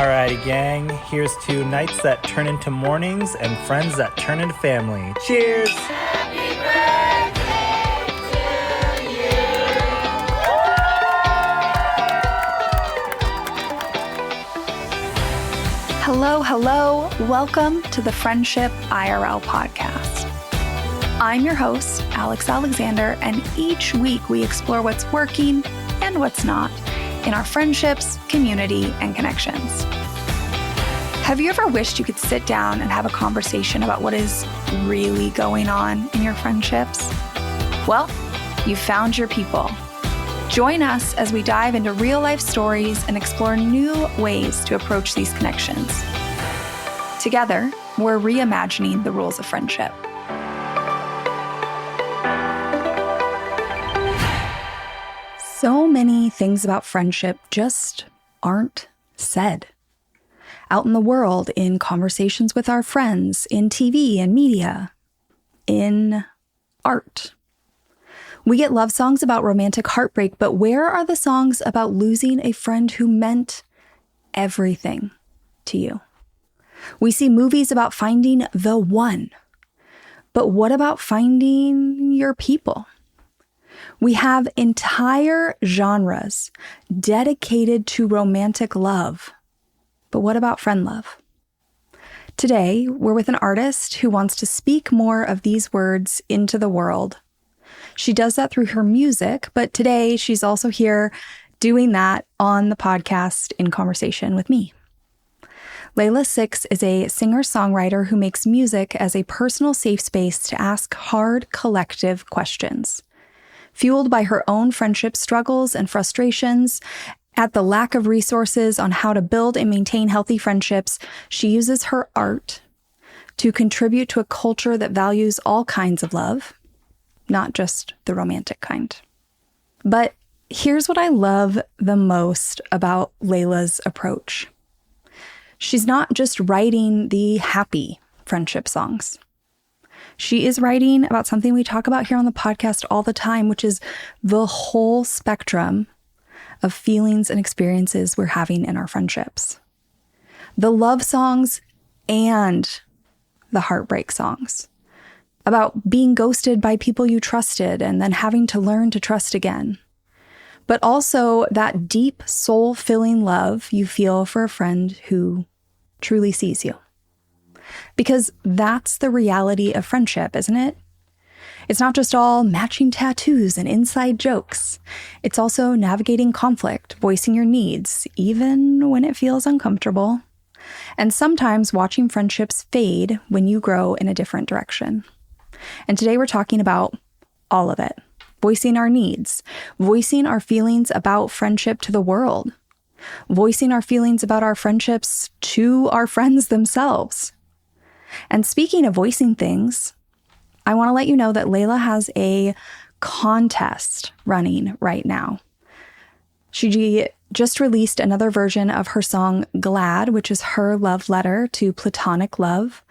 Alrighty, gang. Here's to nights that turn into mornings and friends that turn into family. Cheers! Happy birthday to you. Hello. Welcome to the Friendship IRL podcast. I'm your host, Alex Alexander, and each week we explore what's working and what's not in our friendships, community, and connections. Have you ever wished you could sit down and have a conversation about what is really going on in your friendships? Well, you found your people. Join us as we dive into real-life stories and explore new ways to approach these connections. Together, we're reimagining the rules of friendship. So many things about friendship just aren't said. Out in the world, in conversations with our friends, in TV and media, in art. We get love songs about romantic heartbreak, but where are the songs about losing a friend who meant everything to you? We see movies about finding the one, but what about finding your people? We have entire genres dedicated to romantic love. But what about friend love? Today, we're with an artist who wants to speak more of these words into the world. She does that through her music, but today she's also here doing that on the podcast in conversation with me. Leïla Six is a singer-songwriter who makes music as a personal safe space to ask hard, collective questions. Fueled by her own friendship struggles and frustrations, at the lack of resources on how to build and maintain healthy friendships, she uses her art to contribute to a culture that values all kinds of love, not just the romantic kind. But here's what I love the most about Leïla's approach. She's not just writing the happy friendship songs. She is writing about something we talk about here on the podcast all the time, which is the whole spectrum of feelings and experiences we're having in our friendships. The love songs and the heartbreak songs. About being ghosted by people you trusted and then having to learn to trust again. But also that deep, soul-filling love you feel for a friend who truly sees you. Because that's the reality of friendship, isn't it? It's not just all matching tattoos and inside jokes. It's also navigating conflict, voicing your needs, even when it feels uncomfortable, and sometimes watching friendships fade when you grow in a different direction. And today we're talking about all of it. Voicing our needs, voicing our feelings about friendship to the world, voicing our feelings about our friendships to our friends themselves. And speaking of voicing things, I want to let you know that Leïla has a contest running right now. She just released another version of her song Glad, which is her love letter to platonic love.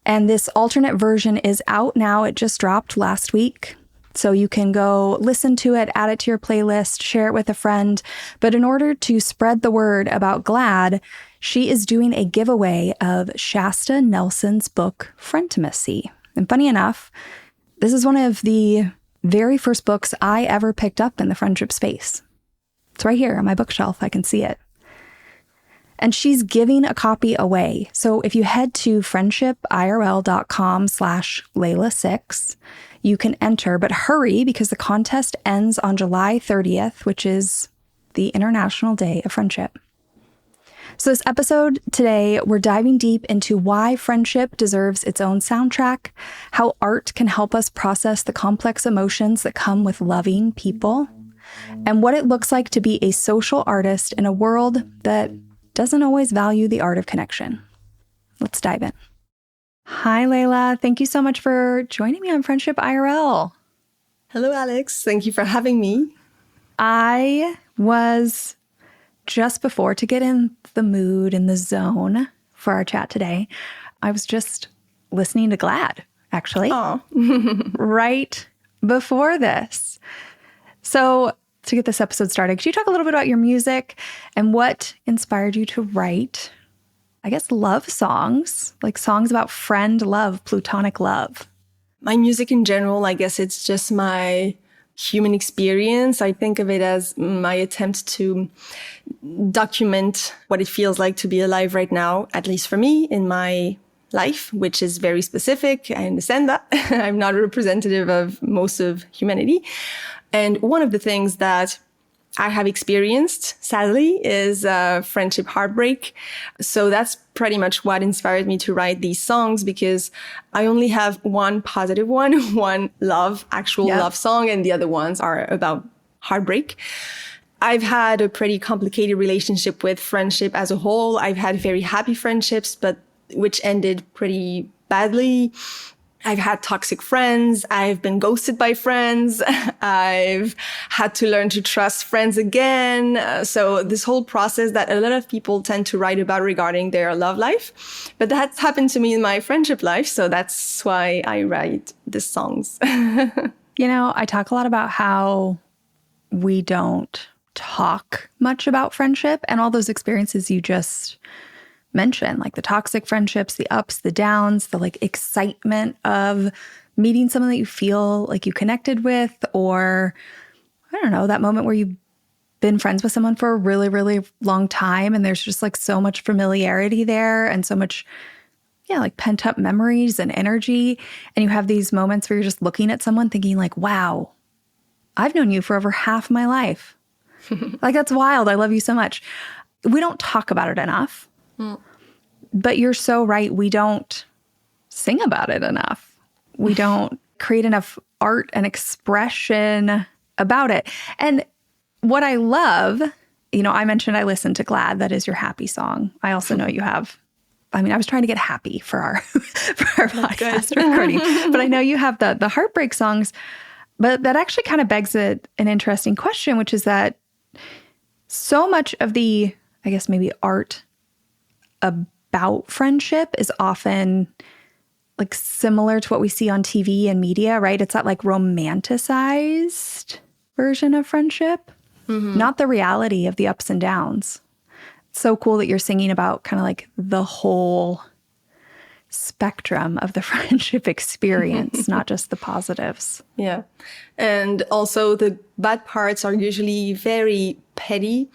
And this alternate version is out now. It just dropped last week. So you can go listen to it, add it to your playlist, share it with a friend. But in order to spread the word about Glad, she is doing a giveaway of Shasta Nelson's book, Friendtimacy. And funny enough, this is one of the very first books I ever picked up in the friendship space. It's right here on my bookshelf. I can see it. And she's giving a copy away. So if you head to friendshipirl.com/Leïla6, you can enter, but hurry because the contest ends on July 30th, which is the International Day of Friendship. So this episode today, we're diving deep into why friendship deserves its own soundtrack, how art can help us process the complex emotions that come with loving people, and what it looks like to be a social artist in a world that doesn't always value the art of connection. Let's dive in. Hi, Leïla. Thank you so much for joining me on Friendship IRL. Hello, Alex. Thank you for having me. I was just before, to get in the mood and the zone for our chat today, I was just listening to Glad, actually, right before this. So to get this episode started, could you talk a little bit about your music and what inspired you to write, I guess, love songs, like songs about friend love, platonic love? My music in general, I guess it's just my human experience. I think of it as my attempt to document what it feels like to be alive right now, at least for me, in my life, which is very specific. I understand that. I'm not a representative of most of humanity. And one of the things that I have experienced, sadly, is friendship heartbreak. So that's pretty much what inspired me to write these songs, because I only have one positive one, one actual love song, and the other ones are about heartbreak. I've had a pretty complicated relationship with friendship as a whole. I've had very happy friendships, but which ended pretty badly. I've had toxic friends. I've been ghosted by friends. I've had to learn to trust friends again. So this whole process that a lot of people tend to write about regarding their love life. But that's happened to me in my friendship life. So that's why I write the songs. I talk a lot about how we don't talk much about friendship and all those experiences you just mention, like the toxic friendships, the ups, the downs, the like excitement of meeting someone that you feel like you connected with, or I don't know, that moment where you've been friends with someone for a really, really long time and there's just like so much familiarity there and so much, like pent up memories and energy. And you have these moments where you're just looking at someone thinking like, wow, I've known you for over half my life. Like, that's wild. I love you so much. We don't talk about it enough. But you're so right. We don't sing about it enough. We don't create enough art and expression about it. And what I love, I mentioned I listened to Glad. That is your happy song. I also know you have, I was trying to get happy for our podcast recording, but I know you have the heartbreak songs. But that actually kind of begs an interesting question, which is that so much of the, I guess, maybe art about friendship is often like similar to what we see on TV and media, right? It's that like romanticized version of friendship, not the reality of the ups and downs. It's so cool that you're singing about kind of like the whole spectrum of the friendship experience, not just the positives. Yeah. And also the bad parts are usually very petty.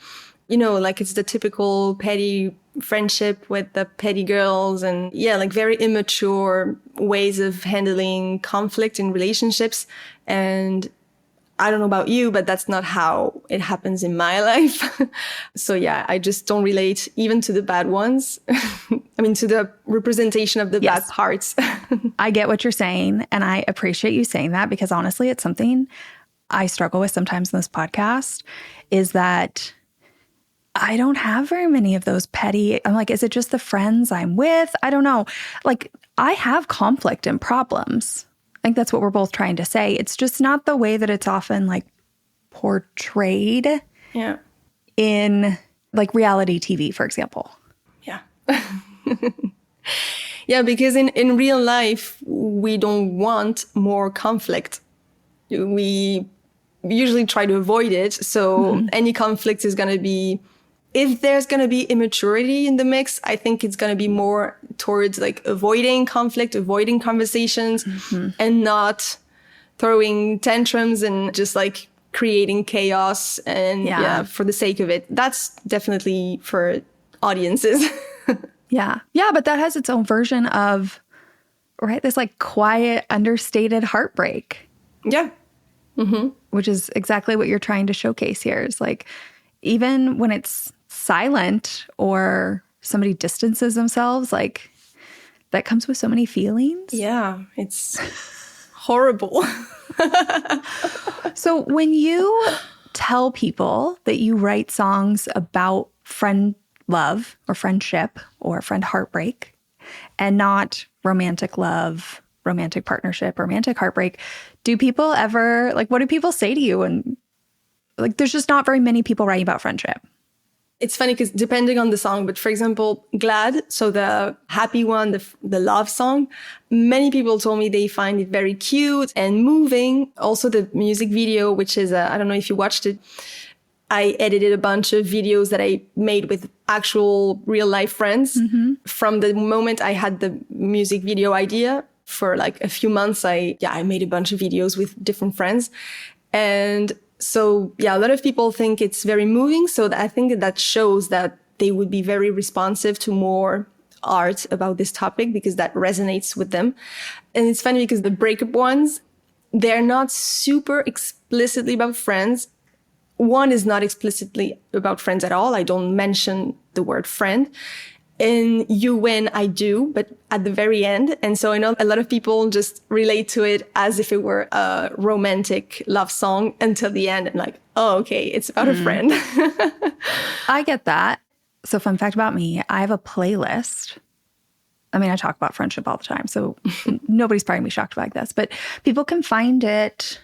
Like it's the typical petty friendship with the petty girls and like very immature ways of handling conflict in relationships. And I don't know about you, but that's not how it happens in my life. So I just don't relate even to the bad ones. To the representation of the bad parts. I get what you're saying. And I appreciate you saying that, because honestly, it's something I struggle with sometimes in this podcast, is that I don't have very many of those petty. I'm like, is it just the friends I'm with? I don't know. Like, I have conflict and problems. I think that's what we're both trying to say. It's just not the way that it's often like portrayed in like reality TV, for example. Yeah. Yeah, because in real life, we don't want more conflict. We usually try to avoid it. So any conflict is going to be, if there's going to be immaturity in the mix, I think it's going to be more towards like avoiding conflict, avoiding conversations, and not throwing tantrums and just like creating chaos and for the sake of it. That's definitely for audiences. Yeah, but that has its own version of, right, this like quiet, understated heartbreak. Yeah. Which is exactly what you're trying to showcase here. Is like, even when it's silent or somebody distances themselves, like that comes with so many feelings. Yeah, it's horrible. So when you tell people that you write songs about friend love or friendship or friend heartbreak and not romantic love, romantic partnership, romantic heartbreak, do people ever, like, what do people say to you? And like, there's just not very many people writing about friendship. It's funny because depending on the song, but for example, Glad, so the happy one, the love song, many people told me they find it very cute and moving. Also the music video, which is, I don't know if you watched it. I edited a bunch of videos that I made with actual real life friends. From the moment I had the music video idea for like a few months, I made a bunch of videos with different friends. And so, yeah, a lot of people think it's very moving. So I think that shows that they would be very responsive to more art about this topic because that resonates with them. And it's funny because the breakup ones, they're not super explicitly about friends. One is not explicitly about friends at all. I don't mention the word friend. In You Win, I do, but at the very end. And so I know a lot of people just relate to it as if it were a romantic love song until the end. And like, oh, okay, it's about a friend. I get that. So fun fact about me, I have a playlist. I mean, I talk about friendship all the time, so nobody's probably gonna be shocked by this, but people can find it.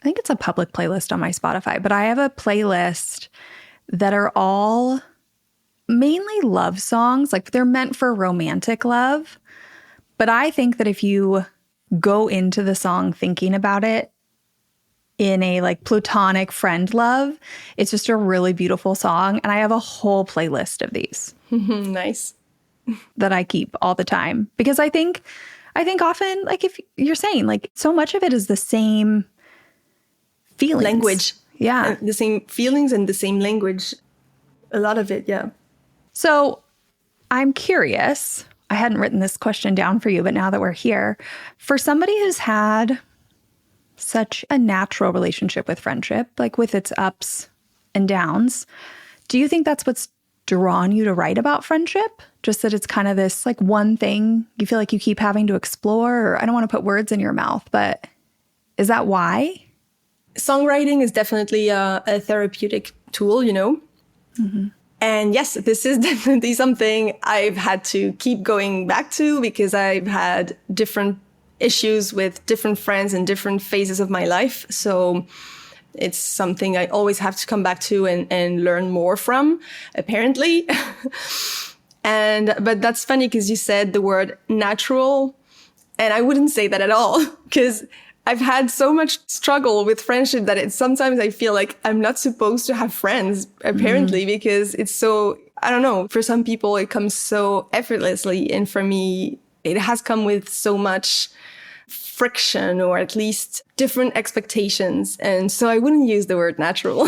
I think it's a public playlist on my Spotify, but I have a playlist that are all mainly love songs. Like they're meant for romantic love. But I think that if you go into the song thinking about it in a like platonic friend love, it's just a really beautiful song. And I have a whole playlist of these. Nice. That I keep all the time. Because I think often, like if you're saying, like so much of it is the same feelings. Language. Yeah. The same feelings and the same language. A lot of it, yeah. So I'm curious, I hadn't written this question down for you, but now that we're here, for somebody who's had such a natural relationship with friendship, like with its ups and downs, do you think that's what's drawn you to write about friendship? Just that it's kind of this like one thing you feel like you keep having to explore? Or I don't want to put words in your mouth, but is that why? Songwriting is definitely a therapeutic tool, you know? And yes, this is definitely something I've had to keep going back to because I've had different issues with different friends in different phases of my life. So it's something I always have to come back to and learn more from, apparently. But that's funny because you said the word natural, and I wouldn't say that at all because I've had so much struggle with friendship that sometimes I feel like I'm not supposed to have friends, apparently, because it's so, I don't know, for some people it comes so effortlessly. And for me, it has come with so much friction or at least different expectations. And so I wouldn't use the word natural.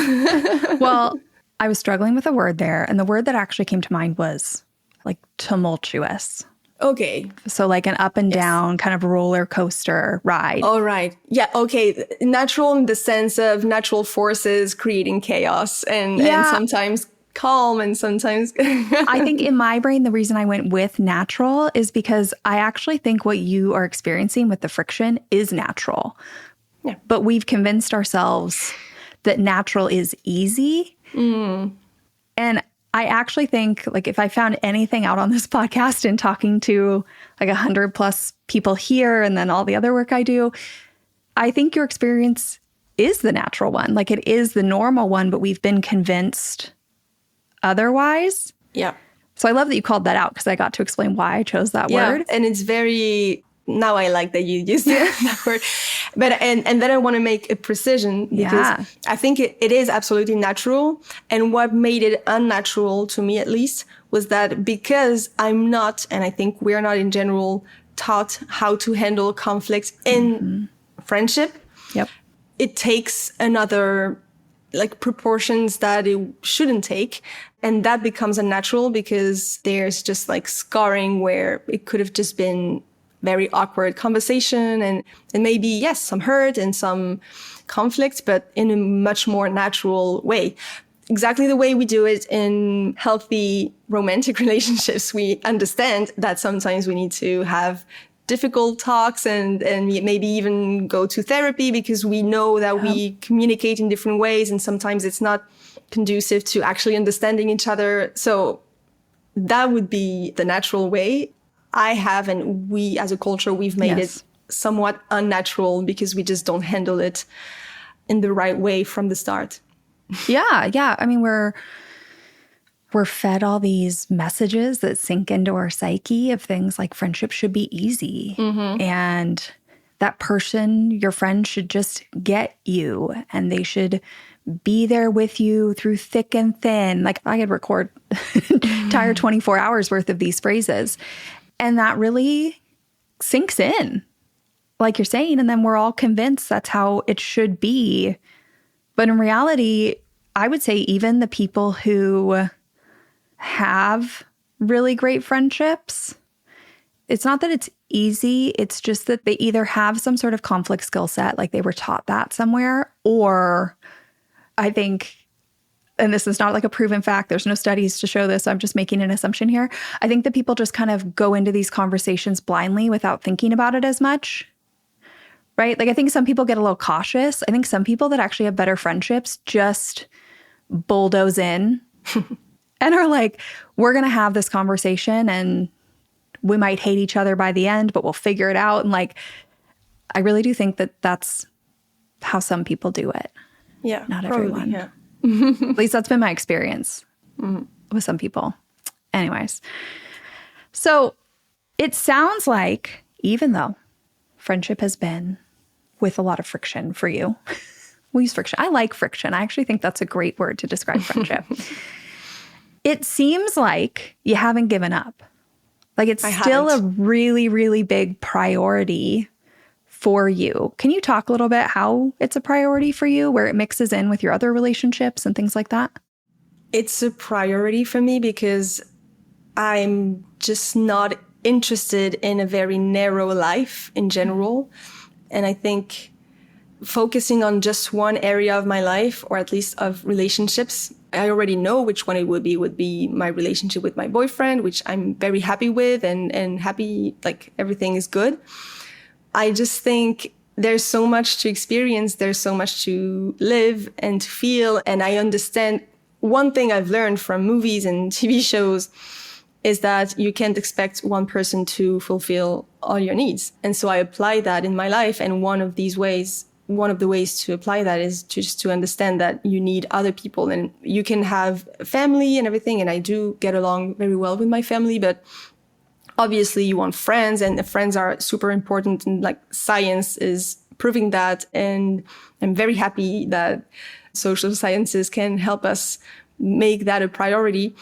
Well, I was struggling with a word there. And the word that actually came to mind was like tumultuous. Okay. So like an up and down kind of roller coaster ride. All right. Yeah. Okay. Natural in the sense of natural forces creating chaos and sometimes calm and sometimes. I think in my brain, the reason I went with natural is because I actually think what you are experiencing with the friction is natural. Yeah. But we've convinced ourselves that natural is easy. And I actually think, like, if I found anything out on this podcast and talking to like 100+ people here and then all the other work I do, I think your experience is the natural one. Like, it is the normal one, but we've been convinced otherwise. Yeah. So I love that you called that out because I got to explain why I chose that word. And it's very, now I like that you used that word. But, and then I want to make a precision because I think it is absolutely natural. And what made it unnatural to me, at least, was that because I'm not, and I think we're not in general taught how to handle conflict in friendship. Yep. It takes another like proportions that it shouldn't take. And that becomes unnatural because there's just like scarring where it could have just been very awkward conversation and maybe, yes, some hurt and some conflict, but in a much more natural way. Exactly the way we do it in healthy romantic relationships. We understand that sometimes we need to have difficult talks and maybe even go to therapy because we know that we communicate in different ways and sometimes it's not conducive to actually understanding each other. So that would be the natural way. I have, and we as a culture, we've made it somewhat unnatural because we just don't handle it in the right way from the start. Yeah. I mean, we're fed all these messages that sink into our psyche of things like friendship should be easy. And that person, your friend, should just get you and they should be there with you through thick and thin. Like I could record entire 24 hours worth of these phrases. And that really sinks in, like you're saying. And then we're all convinced that's how it should be. But in reality, I would say even the people who have really great friendships, it's not that it's easy. It's just that they either have some sort of conflict skill set, like they were taught that somewhere, or I think, and this is not like a proven fact, there's no studies to show this, so I'm just making an assumption here. I think that people just kind of go into these conversations blindly without thinking about it as much, right? Like I think some people get a little cautious. I think some people that actually have better friendships just bulldoze in and are like, we're going to have this conversation and we might hate each other by the end, but we'll figure it out. And like, I really do think that that's how some people do it. Yeah. Not probably, everyone. yeah. At least that's been my experience with some people. Anyways, so it sounds like even though friendship has been with a lot of friction for you, we'll use friction. I like friction. I actually think that's a great word to describe friendship. It seems like you haven't given up. Like it's still a really, really big priority for you. Can you talk a little bit how it's a priority for you, where it mixes in with your other relationships and things like that? It's a priority for me because I'm just not interested in a very narrow life in general. And I think focusing on just one area of my life, or at least of relationships, I already know which one it would be my relationship with my boyfriend, which I'm very happy with and happy, like everything is good. I just think there's so much to experience. There's so much to live and to feel. And I understand one thing I've learned from movies and TV shows is that you can't expect one person to fulfill all your needs. And so I apply that in my life. And one of the ways to apply that is just to understand that you need other people, and you can have family and everything. And I do get along very well with my family, but obviously you want friends, and the friends are super important. And like science is proving that. And I'm very happy that social sciences can help us make that a priority.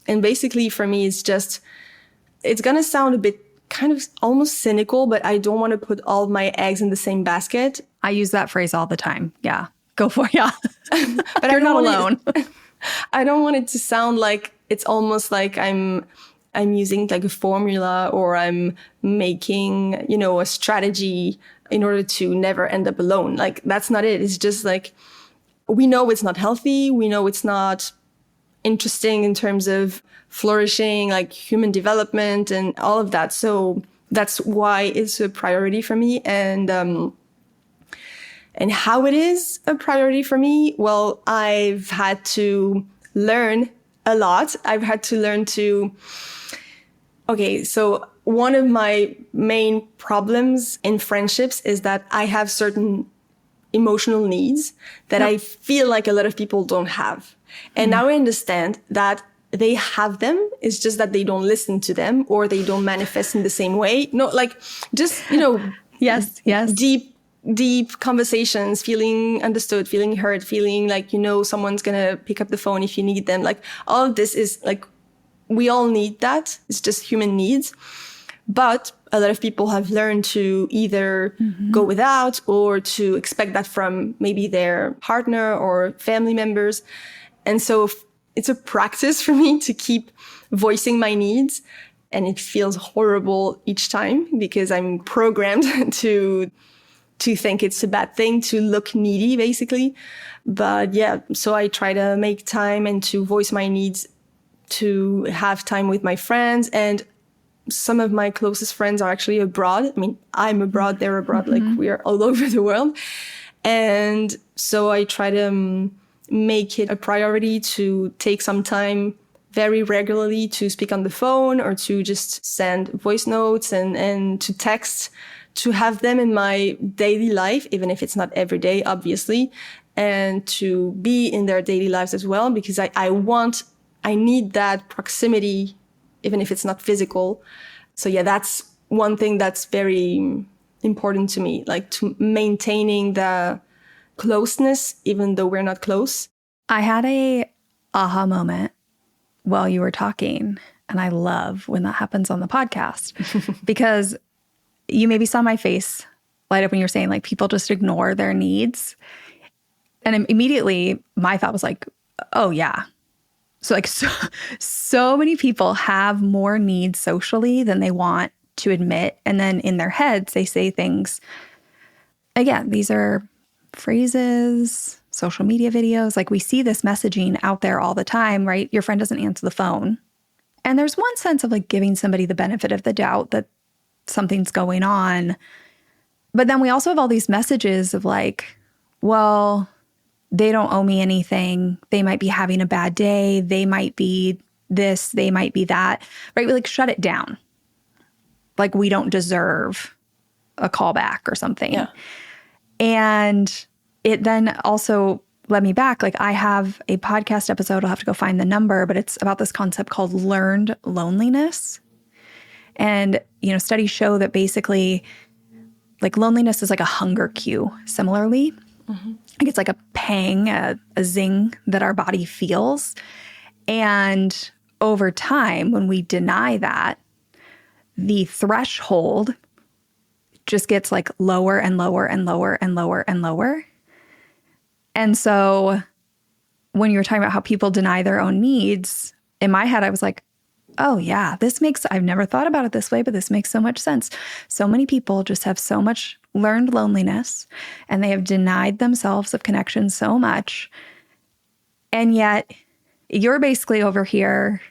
And basically for me, it's going to sound a bit kind of almost cynical, but I don't want to put all of my eggs in the same basket. I use that phrase all the time. Yeah. Go for it. Yeah. But You're not alone. I don't want it to sound like it's almost like I'm using like a formula, or I'm making, a strategy in order to never end up alone. Like that's not it. It's just like, we know it's not healthy. We know it's not interesting in terms of flourishing, like human development and all of that. So that's why it's a priority for me. And how it is a priority for me? Well, I've had to learn a lot. I've had to learn so one of my main problems in friendships is that I have certain emotional needs that I feel like a lot of people don't have. And now I understand that they have them. It's just that they don't listen to them, or they don't manifest in the same way. No, like just, Yes. deep conversations, feeling understood, feeling heard, feeling like, someone's going to pick up the phone if you need them. Like all of this is like, we all need that. It's just human needs. But a lot of people have learned to either go without, or to expect that from maybe their partner or family members. And so it's a practice for me to keep voicing my needs. And it feels horrible each time because I'm programmed to think it's a bad thing to look needy, basically. But yeah, so I try to make time and to voice my needs, to have time with my friends. And some of my closest friends are actually abroad. I mean, I'm abroad, they're abroad, like we are all over the world. And so I try to make it a priority to take some time very regularly to speak on the phone, or to just send voice notes and to text, to have them in my daily life, even if it's not every day, obviously, and to be in their daily lives as well, because I want I need that proximity, even if it's not physical. So yeah, that's one thing that's very important to me, like to maintaining the closeness, even though we're not close. I had a aha moment while you were talking, and I love when that happens on the podcast because you maybe saw my face light up when you were saying like people just ignore their needs. And immediately my thought was like, oh yeah. So like so many people have more needs socially than they want to admit. And then in their heads, they say things. Again, these are phrases, social media videos. Like we see this messaging out there all the time, right? Your friend doesn't answer the phone. And there's one sense of like giving somebody the benefit of the doubt that something's going on. But then we also have all these messages of like, well, they don't owe me anything. They might be having a bad day. They might be this, they might be that, right? We like shut it down. Like we don't deserve a callback or something. Yeah. And it then also led me back. Like I have a podcast episode, I'll have to go find the number, but it's about this concept called learned loneliness. And, you know, studies show that basically like loneliness is like a hunger cue similarly. Mm-hmm. Like it's like a pang, a zing that our body feels. And over time, when we deny that, the threshold just gets like lower and lower and lower and lower and lower. And so when you were talking about how people deny their own needs, in my head, I was like, oh yeah, I've never thought about it this way, but this makes so much sense. So many people just have so much learned loneliness and they have denied themselves of connection so much. And yet you're basically over here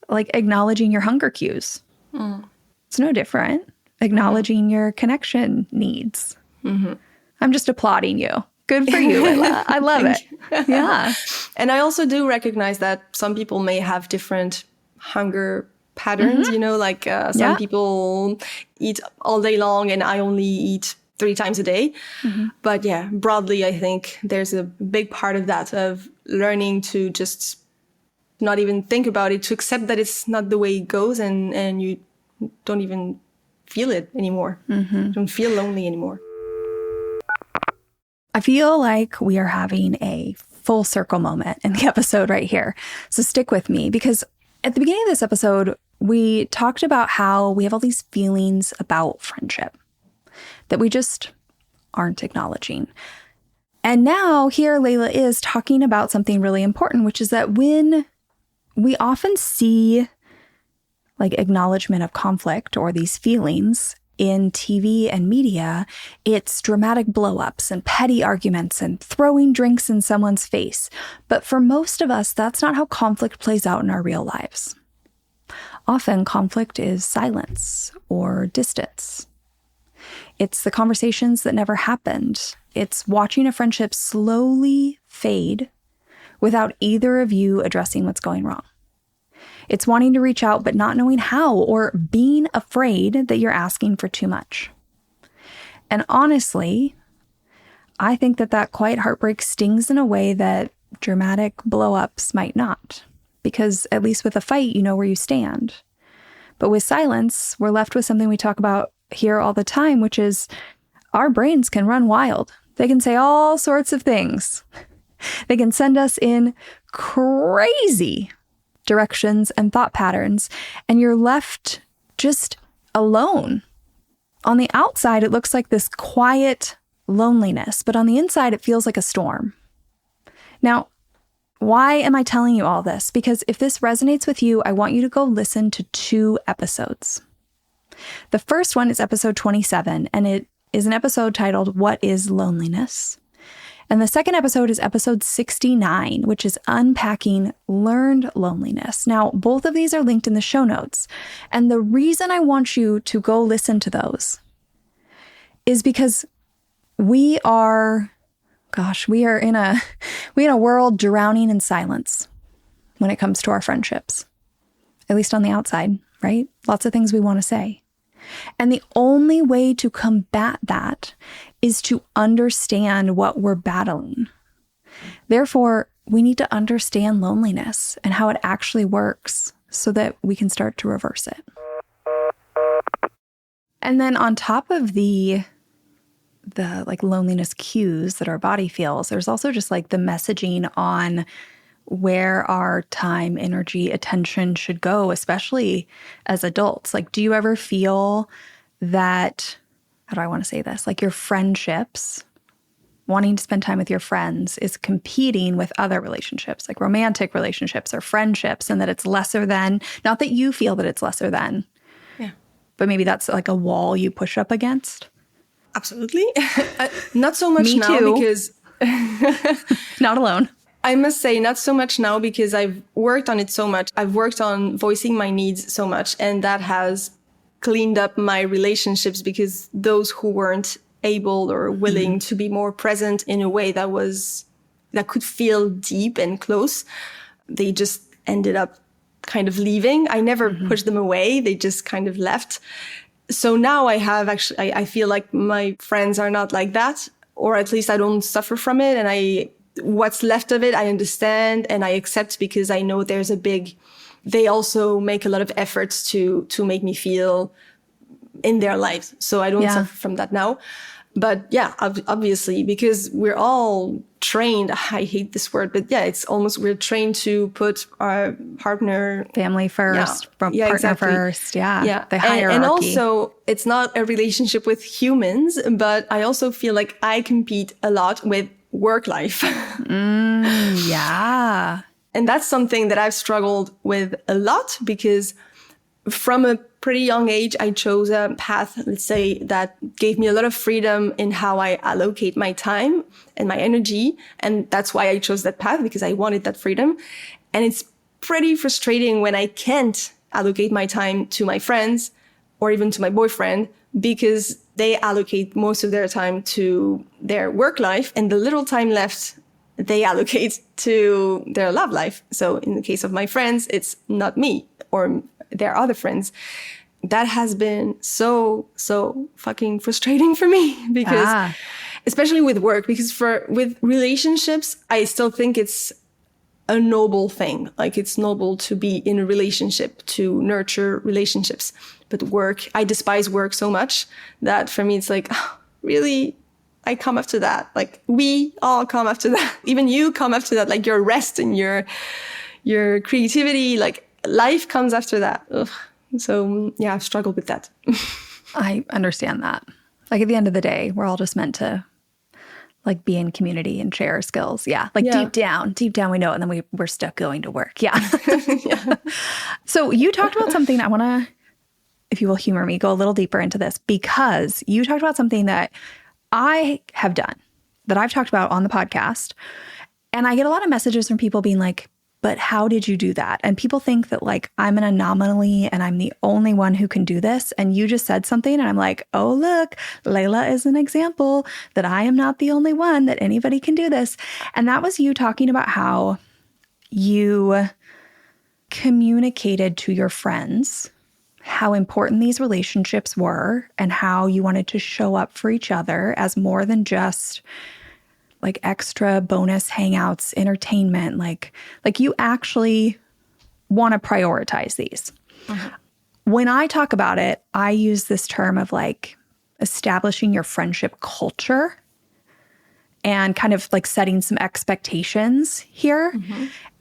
like acknowledging your hunger cues. Mm. It's no different. Acknowledging your connection needs. Mm-hmm. I'm just applauding you. Good for you, Leïla. I love it. Yeah. And I also do recognize that some people may have different hunger patterns, you know, like some people eat all day long and I only eat 3 times a day. Mm-hmm. But yeah, broadly, I think there's a big part of that, of learning to just not even think about it, to accept that it's not the way it goes and you don't even feel it anymore. Mm-hmm. Don't feel lonely anymore. I feel like we are having a full circle moment in the episode right here. So stick with me, because at the beginning of this episode, we talked about how we have all these feelings about friendship that we just aren't acknowledging. And now here Leïla is talking about something really important, which is that when we often see like acknowledgement of conflict or these feelings in TV and media, it's dramatic blow-ups and petty arguments and throwing drinks in someone's face. But for most of us, that's not how conflict plays out in our real lives. Often conflict is silence or distance. It's the conversations that never happened. It's watching a friendship slowly fade without either of you addressing what's going wrong. It's wanting to reach out but not knowing how, or being afraid that you're asking for too much. And honestly, I think that quiet heartbreak stings in a way that dramatic blow-ups might not. Because at least with a fight, you know where you stand. But with silence, we're left with something we talk about here all the time, which is our brains can run wild. They can say all sorts of things. They can send us in crazy directions and thought patterns, and you're left just alone. On the outside, it looks like this quiet loneliness, but on the inside, it feels like a storm. Now, why am I telling you all this? Because if this resonates with you, I want you to go listen to 2 episodes. The first one is episode 27, and it is an episode titled, What is Loneliness? And the second episode is episode 69, which is Unpacking Learned Loneliness. Now, both of these are linked in the show notes. And the reason I want you to go listen to those is because we are in a world drowning in silence when it comes to our friendships, at least on the outside, right? Lots of things we want to say. And the only way to combat that is to understand what we're battling. Therefore, we need to understand loneliness and how it actually works so that we can start to reverse it. And then on top of the like loneliness cues that our body feels, there's also just like the messaging on where our time, energy, attention should go, especially as adults. Like, do you ever feel that, how do I want to say this? Like your friendships, wanting to spend time with your friends is competing with other relationships, like romantic relationships or friendships, and that it's lesser than, not that you feel that it's lesser than, but maybe that's like a wall you push up against? Absolutely. Not so much Me now too. because Not alone. I must say not so much now because I've worked on it so much. I've worked on voicing my needs so much, and that has cleaned up my relationships because those who weren't able or willing to be more present in a way that could feel deep and close, they just ended up kind of leaving. I never pushed them away. They just kind of left. So now I feel like my friends are not like that, or at least I don't suffer from it. And what's left of it, I understand and I accept because I know they also make a lot of efforts to make me feel in their lives. So I don't suffer from that now. But yeah, obviously, because we're all trained, I hate this word, but yeah, we're trained to put our partner, family first, partner exactly. first. Yeah. The And hierarchy. also, it's not a relationship with humans, but I also feel like I compete a lot with work life. Yeah. And that's something that I've struggled with a lot because from a pretty young age, I chose a path, let's say, that gave me a lot of freedom in how I allocate my time and my energy. And that's why I chose that path, because I wanted that freedom. And it's pretty frustrating when I can't allocate my time to my friends or even to my boyfriend because they allocate most of their time to their work life, and the little time left they allocate to their love life. So in the case of my friends, it's not me or their other friends. That has been so fucking frustrating for me because especially with work, because with relationships, I still think it's a noble thing. Like, it's noble to be in a relationship, to nurture relationships. But work, I despise work so much that for me, it's like, really? I come after that. Like, we all come after that. Even you come after that. Like, your rest and your creativity, like, life comes after that. Ugh. So yeah, I've struggled with that. I understand that. Like, at the end of the day, we're all just meant to like be in community and share skills. Yeah. Like deep down, we know it. And then we're stuck going to work. Yeah. So you talked about something I want to, if you will humor me, go a little deeper into this, because you talked about something that I have done, that I've talked about on the podcast. And I get a lot of messages from people being like, but how did you do that? And people think that like I'm an anomaly and I'm the only one who can do this. And you just said something and I'm like, oh, look, Leïla is an example that I am not the only one, that anybody can do this. And that was you talking about how you communicated to your friends how important these relationships were and how you wanted to show up for each other as more than just like extra bonus hangouts, entertainment, like you actually want to prioritize these. When I talk about it, I use this term of like establishing your friendship culture and kind of like setting some expectations here.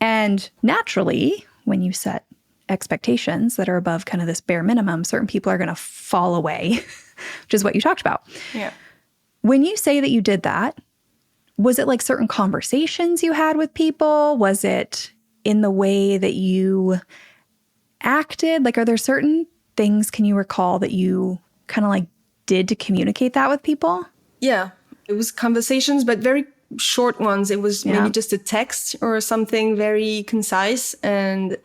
And naturally, when you set expectations that are above kind of this bare minimum, certain people are going to fall away, which is what you talked about. Yeah. When you say that you did that, was it like certain conversations you had with people? Was it in the way that you acted? Like, are there certain things, can you recall, that you kind of like did to communicate that with people? Yeah, it was conversations, but very short ones. It was maybe just a text or something very concise. And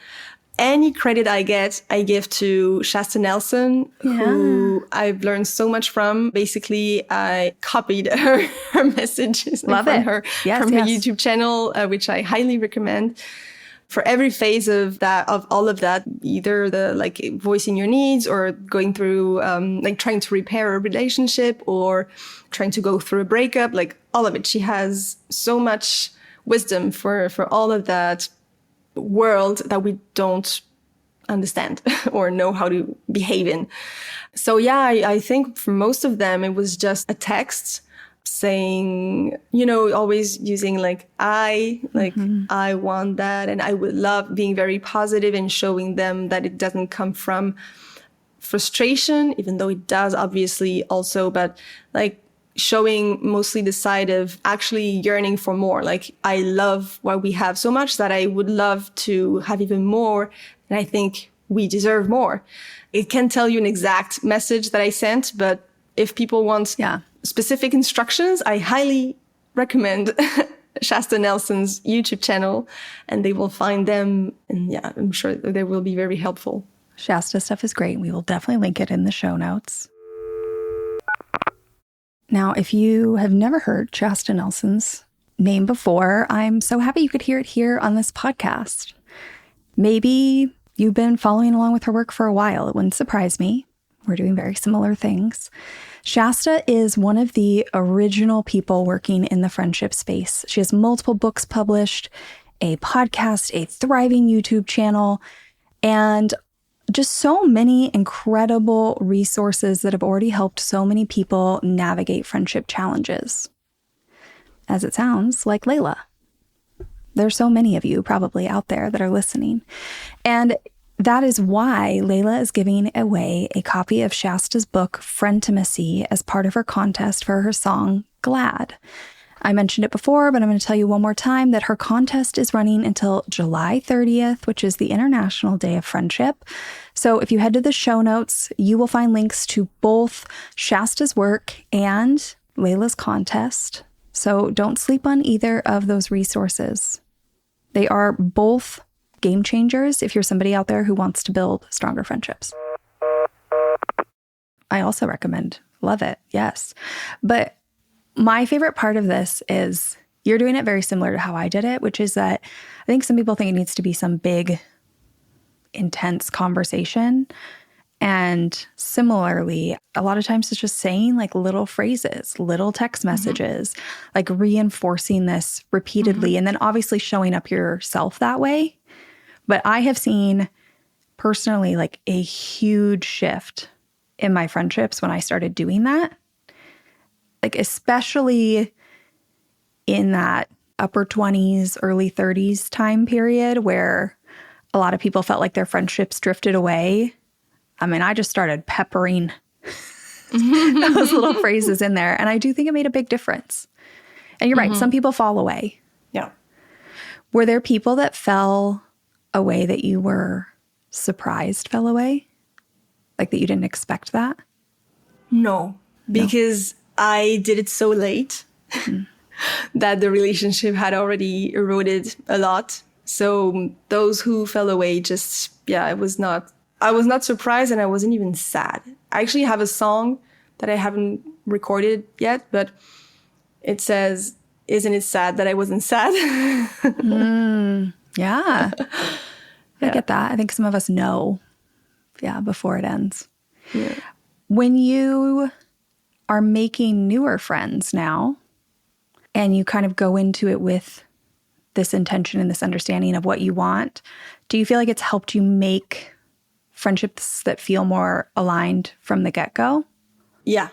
any credit I get, I give to Shasta Nelson, who I've learned so much from. Basically, I copied her messages from her YouTube channel, which I highly recommend. For every phase of all of that, either the like voicing your needs or going through like trying to repair a relationship or trying to go through a breakup, like all of it. She has so much wisdom for all of that world that we don't understand or know how to behave in. So yeah, I think for most of them, it was just a text saying, always using I want that. And I would love being very positive and showing them that it doesn't come from frustration, even though it does obviously also, but showing mostly the side of actually yearning for more. I love what we have so much that I would love to have even more. And I think we deserve more. It can't tell you an exact message that I sent, but if people want specific instructions, I highly recommend Shasta Nelson's YouTube channel, and they will find them. And yeah, I'm sure they will be very helpful. Shasta stuff is great. We will definitely link it in the show notes. Now, if you have never heard Shasta Nelson's name before, I'm so happy you could hear it here on this podcast. Maybe you've been following along with her work for a while. It wouldn't surprise me. We're doing very similar things. Shasta is one of the original people working in the friendship space. She has multiple books published, a podcast, a thriving YouTube channel, and just so many incredible resources that have already helped so many people navigate friendship challenges. As it sounds like Leïla. There's so many of you probably out there that are listening. And that is why Leïla is giving away a copy of Shasta's book, Friendtimacy, as part of her contest for her song, Glad. I mentioned it before, but I'm going to tell you one more time that her contest is running until July 30th, which is the International Day of Friendship. So if you head to the show notes, you will find links to both Shasta's work and Leïla's contest. So don't sleep on either of those resources. They are both game changers if you're somebody out there who wants to build stronger friendships. I also recommend. Love it. Yes. But my favorite part of this is you're doing it very similar to how I did it, which is that I think some people think it needs to be some big, intense conversation. And similarly, a lot of times it's just saying little phrases, little text messages, reinforcing this repeatedly, and then obviously showing up yourself that way. But I have seen personally a huge shift in my friendships when I started doing that. Especially in that upper 20s, early 30s time period where a lot of people felt like their friendships drifted away. I mean, I just started peppering those little phrases in there. And I do think it made a big difference. And you're right. Some people fall away. Yeah. Were there people that fell away that you were surprised fell away? That you didn't expect that? No, because I did it so late that the relationship had already eroded a lot. So those who fell away I was not surprised, and I wasn't even sad. I actually have a song that I haven't recorded yet, but it says, "Isn't it sad that I wasn't sad?" Yeah. I get that. I think some of us know, before it ends. Yeah. When you are making newer friends now, and you kind of go into it with this intention and this understanding of what you want, do you feel like it's helped you make friendships that feel more aligned from the get-go? Yeah,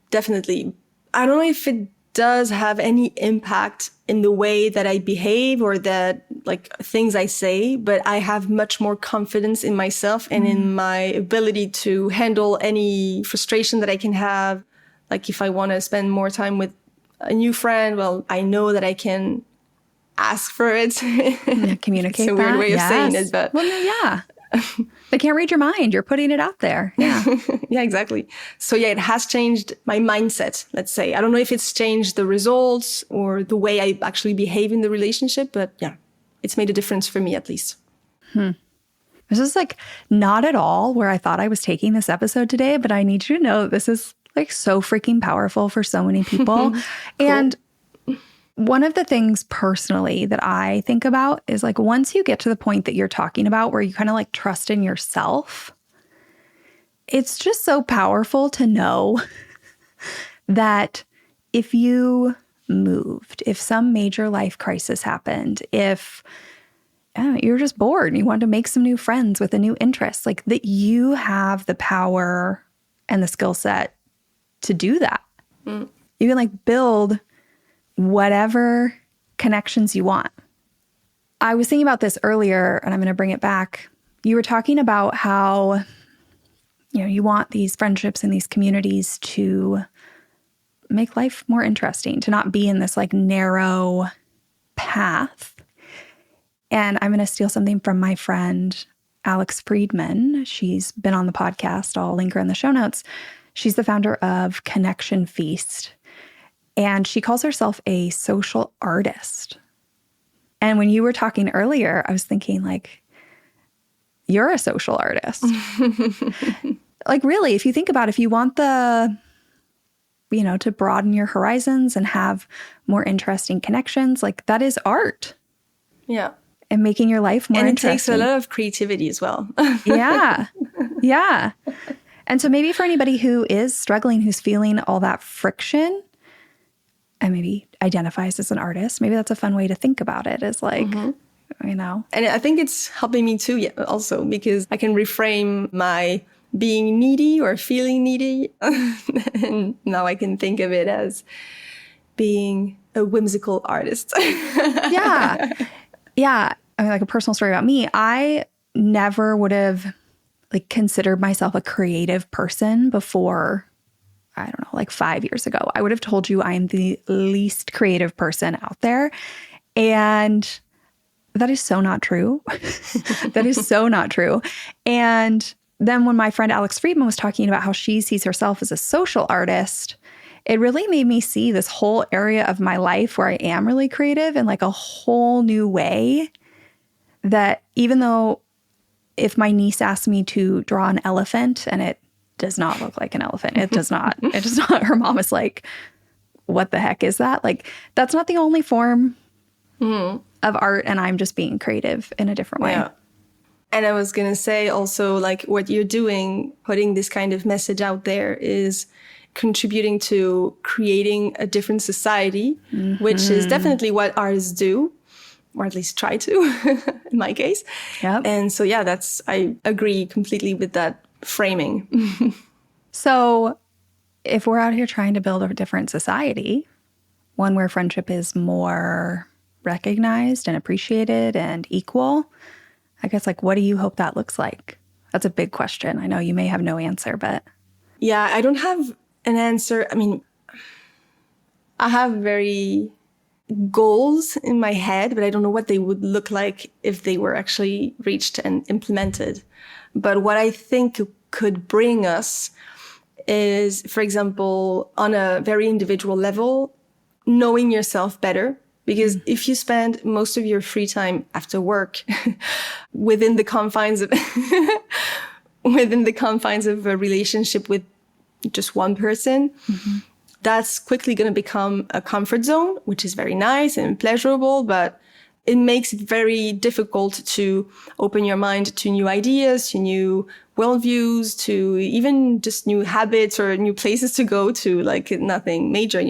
definitely. I don't know if it does have any impact in the way that I behave or that things I say, but I have much more confidence in myself and in my ability to handle any frustration that I can have. If I want to spend more time with a new friend, well, I know that I can ask for it. Communicate. It's a weird way of saying it, but they can't read your mind. You're putting it out there. Yeah. Yeah, exactly. So it has changed my mindset, let's say. I don't know if it's changed the results or the way I actually behave in the relationship, but it's made a difference for me at least. This is not at all where I thought I was taking this episode today, but I need you to know that this is so freaking powerful for so many people. Cool. And one of the things personally that I think about is once you get to the point that you're talking about where you kind of trust in yourself, it's just so powerful to know that if you moved, if some major life crisis happened, if you're just bored and you want to make some new friends with a new interest, like that you have the power and the skill set to do that. You can like build whatever connections you want. I was thinking about this earlier and I'm going to bring it back. You were talking about how, you want these friendships and these communities to make life more interesting, to not be in this like narrow path. And I'm going to steal something from my friend, Alex Friedman. She's been on the podcast. I'll link her in the show notes. She's the founder of Connection Feast. And she calls herself a social artist. And when you were talking earlier, I was thinking like, you're a social artist. Like really, if you think about it, if you want to broaden your horizons and have more interesting connections, like that is art. Yeah. And making your life more interesting. And it takes a lot of creativity as well. Yeah. Yeah. And so maybe for anybody who is struggling, who's feeling all that friction and maybe identifies as an artist, maybe that's a fun way to think about it, is like, And I think it's helping me too, also, because I can reframe my being needy or feeling needy. And now I can think of it as being a whimsical artist. Yeah. Yeah. I mean, like a personal story about me, I never would have like considered myself a creative person before, I don't know, like 5 years ago. I would have told you I am the least creative person out there. And that is so not true. That is so not true. And then when my friend Alex Friedman was talking about how she sees herself as a social artist, it really made me see this whole area of my life where I am really creative in like a whole new way. That even though if my niece asked me to draw an elephant and it does not look like an elephant, it does not, her mom is like, what the heck is that? Like, that's not the only form of art. And I'm just being creative in a different way. Yeah. And I was going to say also, like, what you're doing, putting this kind of message out there is contributing to creating a different society, which is definitely what artists do, or at least try to, in my case. Yep. And so, yeah, I agree completely with that framing. So if we're out here trying to build a different society, one where friendship is more recognized and appreciated and equal, I guess, like, what do you hope that looks like? That's a big question. I know you may have no answer, but. Yeah, I don't have an answer. I mean, I have very goals in my head, but I don't know what they would look like if they were actually reached and implemented. But what I think could bring us is, for example, on a very individual level, knowing yourself better. Because if you spend most of your free time after work within the confines of a relationship with just one person, that's quickly going to become a comfort zone, which is very nice and pleasurable, but it makes it very difficult to open your mind to new ideas, to new worldviews, to even just new habits or new places to go to, like nothing major,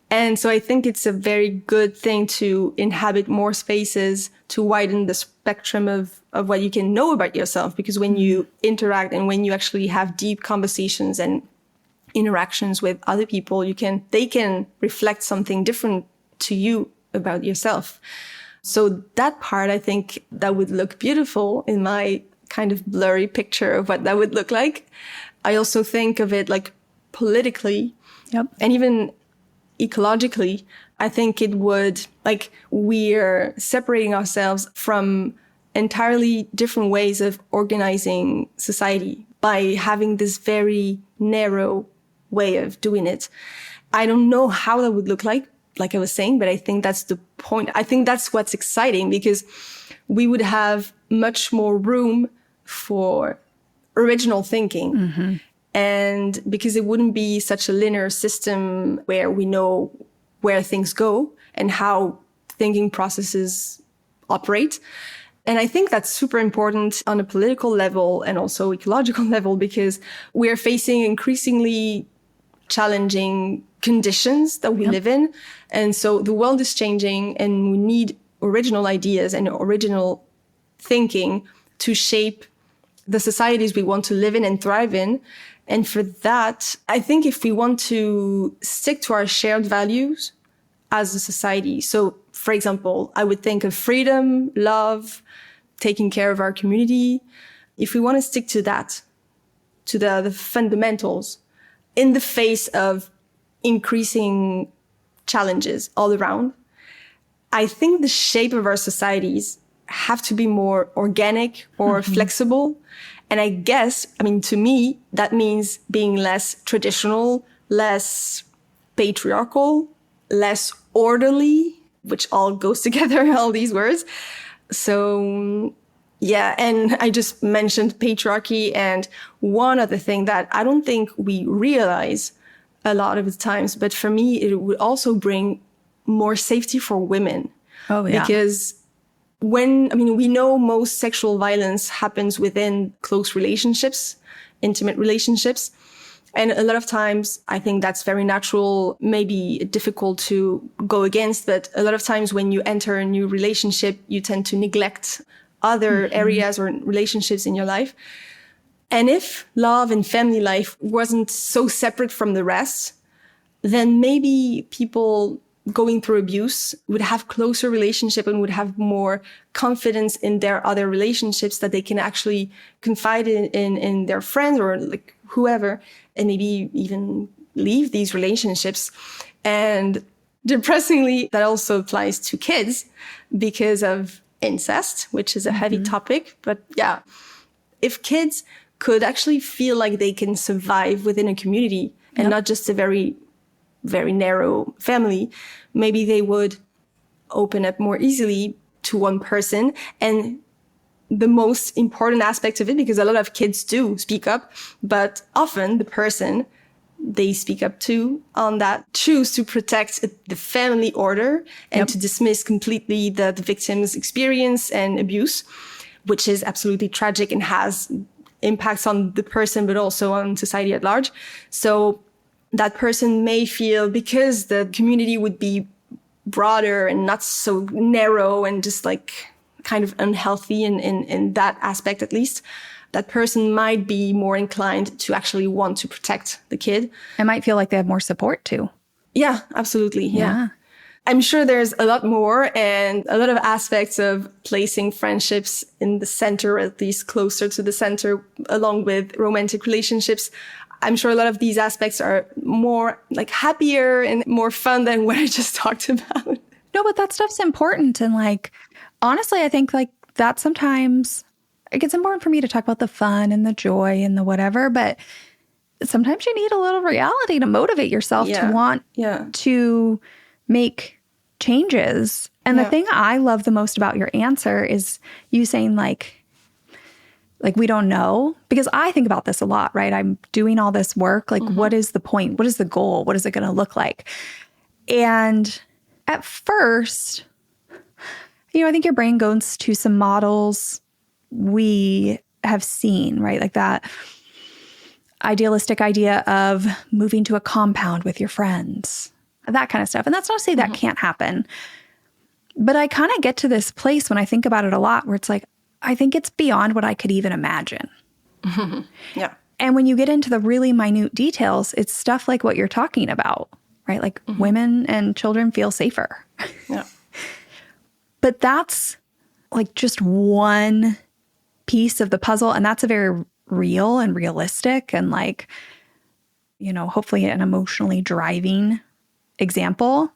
And so I think it's a very good thing to inhabit more spaces, to widen the spectrum of what you can know about yourself. Because when you interact and when you actually have deep conversations and interactions with other people, they can reflect something different to you about yourself. So that part, I think that would look beautiful in my kind of blurry picture of what that would look like. I also think of it like politically and even ecologically. I think it would, like, we're separating ourselves from entirely different ways of organizing society by having this very narrow way of doing it. I don't know how that would look like I was saying, but I think that's the point. I think that's what's exciting, because we would have much more room for original thinking. And because it wouldn't be such a linear system where we know where things go and how thinking processes operate. And I think that's super important on a political level and also ecological level, because we're facing increasingly challenging conditions that we live in. And so the world is changing and we need original ideas and original thinking to shape the societies we want to live in and thrive in. And for that, I think if we want to stick to our shared values as a society, so for example, I would think of freedom, love, taking care of our community. If we want to stick to that, to the fundamentals, in the face of increasing challenges all around, I think the shape of our societies have to be more organic or flexible. And I guess, I mean, to me, that means being less traditional, less patriarchal, less orderly, which all goes together, all these words. So, yeah, and I just mentioned patriarchy. And one other thing that I don't think we realize a lot of the times, but for me, it would also bring more safety for women. Oh, yeah. Because we know most sexual violence happens within close relationships, intimate relationships. And a lot of times, I think that's very natural, maybe difficult to go against. But a lot of times when you enter a new relationship, you tend to neglect other areas or relationships in your life. And if love and family life wasn't so separate from the rest, then maybe people going through abuse would have closer relationship and would have more confidence in their other relationships that they can actually confide in their friends or like whoever, and maybe even leave these relationships. And depressingly, that also applies to kids because of incest, which is a heavy topic. But yeah, if kids could actually feel like they can survive within a community and not just a very, very narrow family, maybe they would open up more easily to one person. And the most important aspect of it, because a lot of kids do speak up, but often the person they speak up to on that choose to protect the family order and to dismiss completely the victim's experience and abuse, which is absolutely tragic and has impacts on the person, but also on society at large. So that person may feel, because the community would be broader and not so narrow and just like kind of unhealthy in that aspect, at least, that person might be more inclined to actually want to protect the kid. It might feel like they have more support too. Yeah, absolutely. Yeah. I'm sure there's a lot more and a lot of aspects of placing friendships in the center, at least closer to the center, along with romantic relationships. I'm sure a lot of these aspects are more like happier and more fun than what I just talked about. No, but that stuff's important. And like, honestly, I think like that sometimes it gets important for me to talk about the fun and the joy and the whatever, but sometimes you need a little reality to motivate yourself to want to make changes. And the thing I love the most about your answer is you saying like we don't know, because I think about this a lot, right? I'm doing all this work. Like, what is the point? What is the goal? What is it going to look like? And at first, I think your brain goes to some models we have seen, right? Like that idealistic idea of moving to a compound with your friends, that kind of stuff. And that's not to say that can't happen. But I kind of get to this place when I think about it a lot where it's like, I think it's beyond what I could even imagine. Yeah. And when you get into the really minute details, it's stuff like what you're talking about, right? Like women and children feel safer. Yeah. But that's like just one piece of the puzzle. And that's a very real and realistic and like, hopefully an emotionally driving example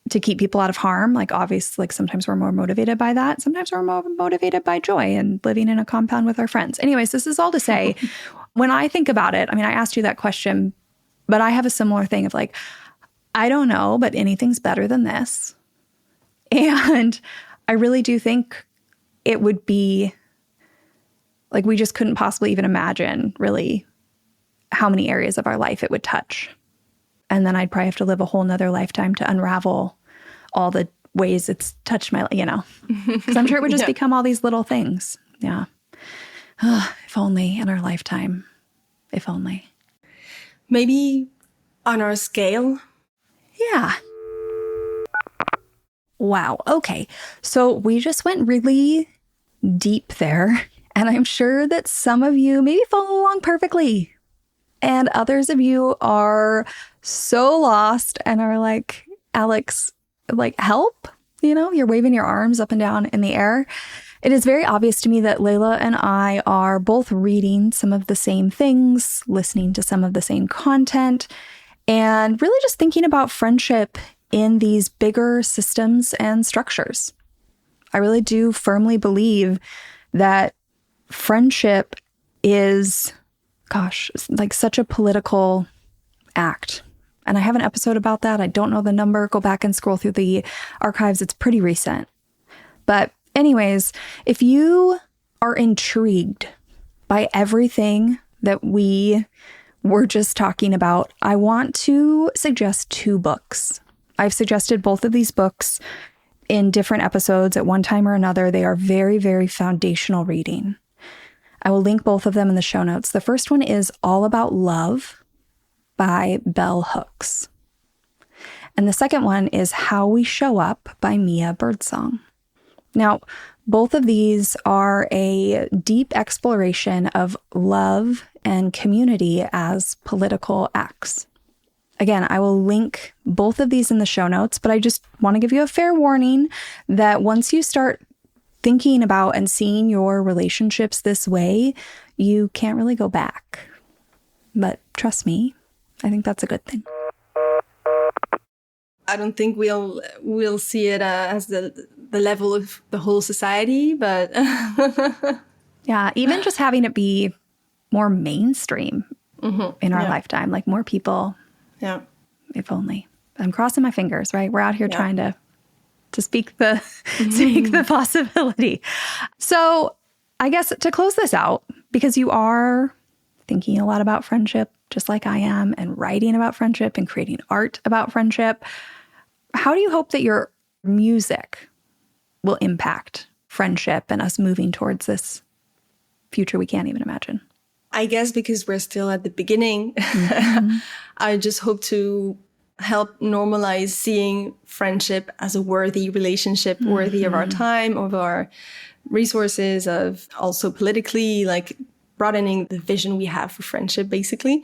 to keep people out of harm. Like obviously, like sometimes we're more motivated by that. Sometimes we're more motivated by joy and living in a compound with our friends. Anyways, this is all to say, when I think about it, I mean, I asked you that question, but I have a similar thing of like, I don't know, but anything's better than this. And I really do think it would be like, we just couldn't possibly even imagine really how many areas of our life it would touch. And then I'd probably have to live a whole nother lifetime to unravel all the ways it's touched my, because I'm sure it would just become all these little things. Yeah. If only in our lifetime, if only. Maybe on our scale. Yeah. Wow. Okay. So we just went really deep there. And I'm sure that some of you maybe follow along perfectly. And others of you are so lost and are like, Alex, like, help? You know, you're waving your arms up and down in the air. It is very obvious to me that Leïla and I are both reading some of the same things, listening to some of the same content, and really just thinking about friendship in these bigger systems and structures. I really do firmly believe that friendship is, like such a political act. And I have an episode about that. I don't know the number. Go back and scroll through the archives. It's pretty recent. But anyways, if you are intrigued by everything that we were just talking about, I want to suggest 2 books. I've suggested both of these books in different episodes at one time or another. They are very, very foundational reading. I will link both of them in the show notes. The first one is All About Love by Bell Hooks. And the second one is How We Show Up by Mia Birdsong. Now, both of these are a deep exploration of love and community as political acts. Again, I will link both of these in the show notes, but I just want to give you a fair warning that once you start thinking about and seeing your relationships this way, you can't really go back. But trust me, I think that's a good thing. I don't think we'll see it as the level of the whole society, but Yeah, even just having it be more mainstream in our lifetime, like more people. Yeah. If only. I'm crossing my fingers, right? We're out here trying to speak the speak the possibility. So I guess to close this out, because you are thinking a lot about friendship, just like I am, and writing about friendship and creating art about friendship, how do you hope that your music will impact friendship and us moving towards this future we can't even imagine? I guess because we're still at the beginning, I just hope to help normalize seeing friendship as a worthy relationship, worthy of our time, of our resources, of also politically, like broadening the vision we have for friendship, basically.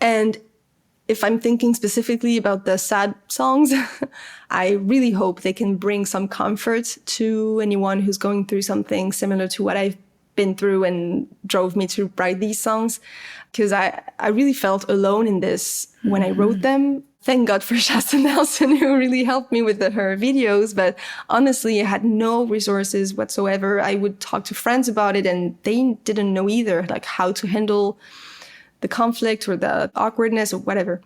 And if I'm thinking specifically about the sad songs, I really hope they can bring some comfort to anyone who's going through something similar to what I've been through and drove me to write these songs. Because I really felt alone in this when I wrote them. Thank God for Shasta Nelson, who really helped me with her videos. But honestly, I had no resources whatsoever. I would talk to friends about it and they didn't know either, like how to handle the conflict or the awkwardness or whatever.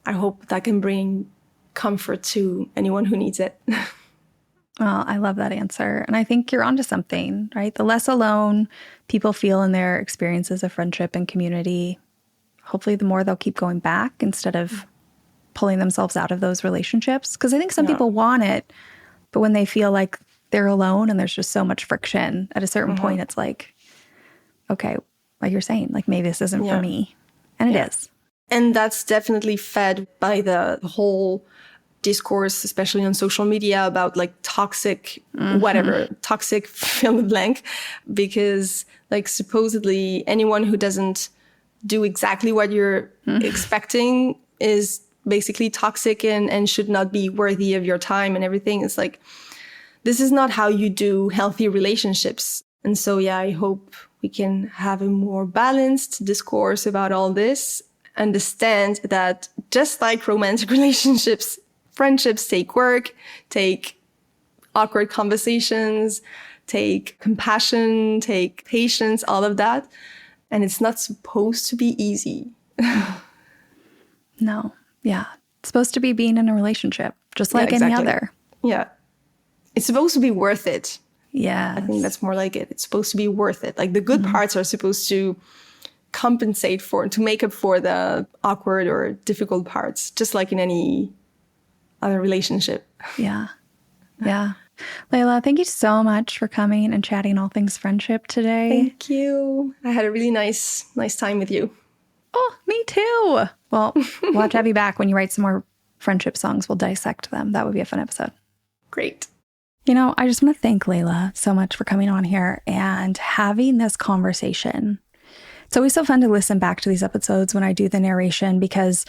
I hope that can bring comfort to anyone who needs it. Well, I love that answer. And I think you're onto something, right? The less alone people feel in their experiences of friendship and community, hopefully the more they'll keep going back instead of pulling themselves out of those relationships. Because I think some people want it, but when they feel like they're alone and there's just so much friction, at a certain point, it's like, okay, like you're saying, like maybe this isn't for me. And it is. And that's definitely fed by the whole discourse, especially on social media, about like toxic, whatever, toxic fill the blank, because like supposedly anyone who doesn't do exactly what you're expecting is basically toxic and should not be worthy of your time and everything. It's like, this is not how you do healthy relationships. And so, yeah, I hope we can have a more balanced discourse about all this, understand that just like romantic relationships, friendships take work, take awkward conversations, take compassion, take patience, all of that. And it's not supposed to be easy. No. Yeah. It's supposed to be being in a relationship, just like any other. Yeah. It's supposed to be worth it. Yeah. I think that's more like it. It's supposed to be worth it. Like the good parts are supposed to compensate for, to make up for the awkward or difficult parts, just like in any other relationship. Yeah. Yeah. Leïla, thank you so much for coming and chatting all things friendship today. Thank you. I had a really nice time with you. Oh, me too. Well, we'll have to have you back when you write some more friendship songs. We'll dissect them. That would be a fun episode. Great. I just want to thank Leïla so much for coming on here and having this conversation. It's always so fun to listen back to these episodes when I do the narration because,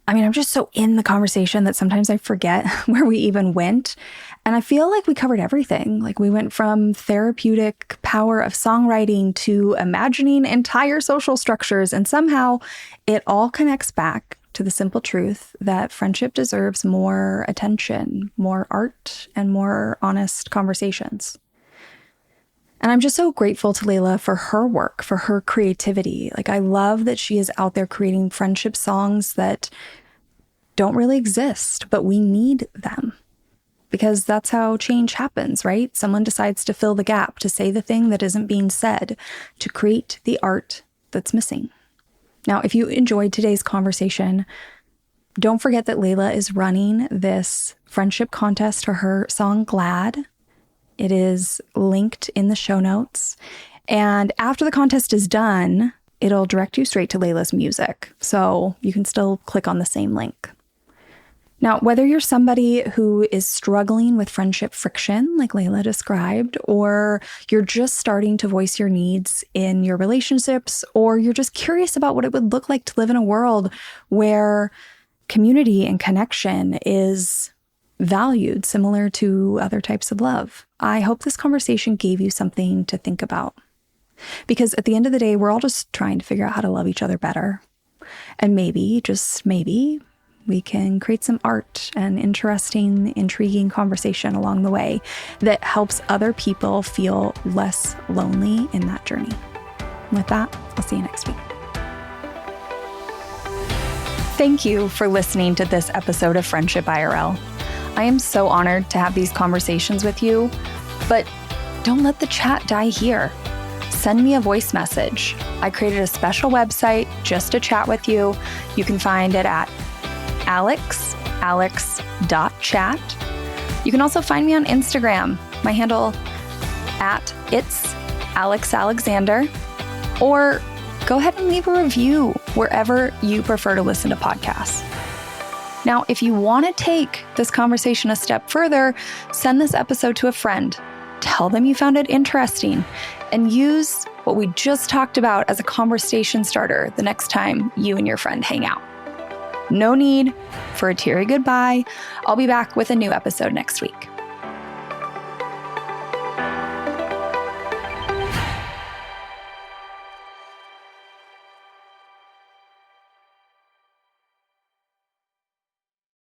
I'm just so in the conversation that sometimes I forget where we even went. And I feel like we covered everything. Like we went from therapeutic power of songwriting to imagining entire social structures. And somehow it all connects back to the simple truth that friendship deserves more attention, more art, and more honest conversations. And I'm just so grateful to Leïla for her work, for her creativity. Like, I love that she is out there creating friendship songs that don't really exist, but we need them. Because that's how change happens, right? Someone decides to fill the gap, to say the thing that isn't being said, to create the art that's missing. Now, if you enjoyed today's conversation, don't forget that Leïla is running this friendship contest for her song Glad. It is linked in the show notes. And after the contest is done, it'll direct you straight to Leïla's music. So you can still click on the same link. Now, whether you're somebody who is struggling with friendship friction, like Leïla described, or you're just starting to voice your needs in your relationships, or you're just curious about what it would look like to live in a world where community and connection is valued similar to other types of love, I hope this conversation gave you something to think about. Because at the end of the day, we're all just trying to figure out how to love each other better. And maybe, just maybe, we can create some art and interesting, intriguing conversation along the way that helps other people feel less lonely in that journey. And with that, I'll see you next week. Thank you for listening to this episode of Friendship IRL. I am so honored to have these conversations with you, but don't let the chat die here. Send me a voice message. I created a special website just to chat with you. You can find it at alex.chat. You can also find me on Instagram. My handle at it's Alex Alexander. Or go ahead and leave a review wherever you prefer to listen to podcasts. Now, if you want to take this conversation a step further, send this episode to a friend. Tell them you found it interesting and use what we just talked about as a conversation starter the next time you and your friend hang out. No need for a teary goodbye. I'll be back with a new episode next week.